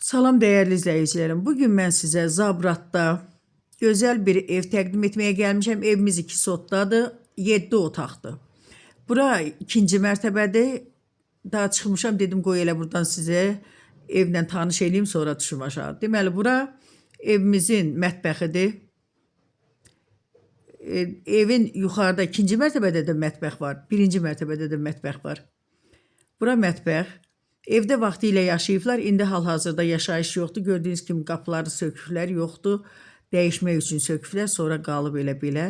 Salam değerli izleyicilerim. Bugün ben size Zabrat'ta güzel bir ev təqdim etmeye gelmişim. Evimiz 2 otdadır, 7 otaqdır. Bura ikinci mərtəbədir. Daha çıxmışam, dedim qoy elə buradan sizə evlə tanış edeyim, sonra düşüm aşağı. Deməli bura evimizin mətbəxidir. Evin yuxarıda ikinci mərtəbədə də mətbəx var, birinci mərtəbədə də mətbəx var. Bura mətbəx. Evdə vaxtilə yaşayıblar, indi hal-hazırda yaşayış yoxdur. Gördüyünüz kimi qapıları söküblər, yoxdur. Dəyişmək üçün söküblər, sonra qalıb elə-belə.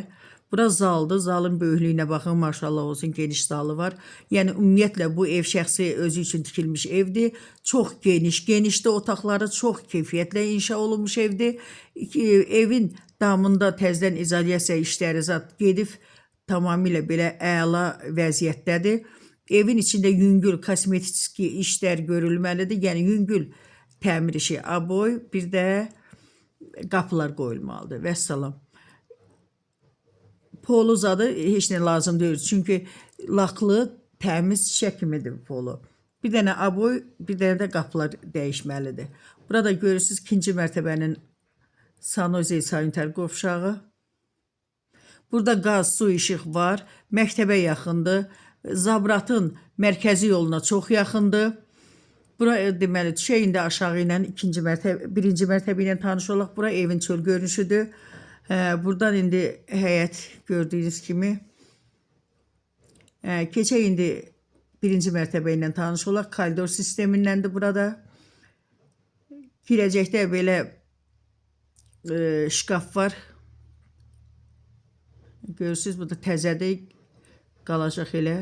Bura zaldır, zalın böyüklüyünə baxın, maşallah olsun, geniş zalı var. Yəni ümumiyyətlə bu ev şəxsi özü üçün tikilmiş evdir. Çox geniş, genişdə otaqları çox keyfiyyətlə inşa olunmuş evdir. Evin damında təzədən izolyasiya işləri zat gedib, tamamilə belə əla vəziyyətdədir. Evin içində yüngül kosmetik işlər görülməlidir. Yəni yüngül təmir işi, aboy, bir də qapılar qoyulmalıdır. Vəssalam. Polu zadı heç nə lazım deyil. Çünki laklı, təmiz çiçək kimidir polu. Bir dənə aboy, bir dənə də qapılar dəyişməlidir. Burada görürsünüz ikinci mərtəbənin Sanoze sanitar qovşağı. Burada qaz, su, işıq var. Məktəbə yaxındır. Zabratın mərkəzi yoluna çox yaxındır. Bura deməli düşək indi aşağı ilə birinci mərtəbə ilə tanış olaq. Bura evin çöl görünüşüdür. Buradan indi həyət gördüyünüz kimi. Keçək indi birinci mərtəbə ilə tanış olaq. Koridor sistemindəndir burada. Girəcəkdə belə şkaf var. Görürsünüz, bu da təzədir, qalacaq elə.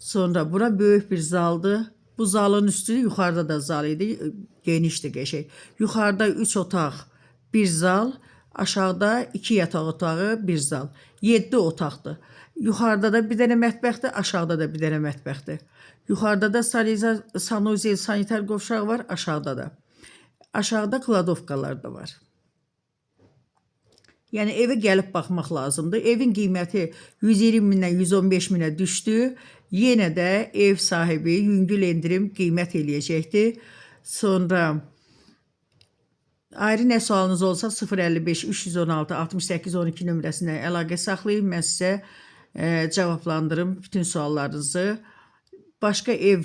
Sonra bura böyük bir zaldır. Bu zalın üstü yuxarıda da zal idi, genişdir qəşəng. Yuxarıda 3 otaq, 1 zal, aşağıda 2 yataq otağı, 1 zal. 7 otaqdır. Yuxarıda da bir dənə mətbəxdir, aşağıda da bir dənə mətbəxdir. Yuxarıda da Sanoze sanitar qovşağı var, aşağıda da. Aşağıda kladovkalar da var. Yəni evə gəlib baxmaq lazımdır. Evin qiyməti 120 mindən 115 minə düşdü. Yenə də ev sahibi yüngül endirim qiymət eləyəcəkdir. Sonra ayrı nə sualınız olsa 055 316 68 12 nömrəsinə əlaqə saxlayın. Mən sizə cavablandırım bütün suallarınızı. Başqa ev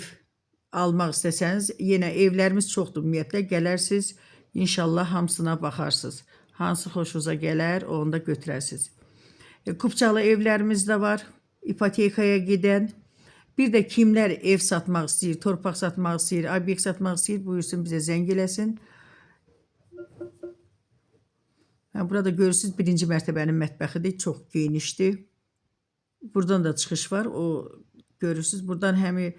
almaq istəsəniz, yenə evlərimiz çoxdur ümumiyyətlə, gələrsiniz. İnşallah hamısına baxarsınız. Hansı xoşunuza gələr, onu da götürərsiniz. Kupçalı evlərimiz də var, ipotekaya gedən. Bir də kimlər ev satmaq istəyir, torpaq satmaq istəyir, obyekt satmaq istəyir, buyursun bizə zəng eləsin. Burada görürsünüz birinci mərtəbənin mətbəxidir, çox genişdir. Buradan da çıxış var, o görürsünüz. Buradan həmi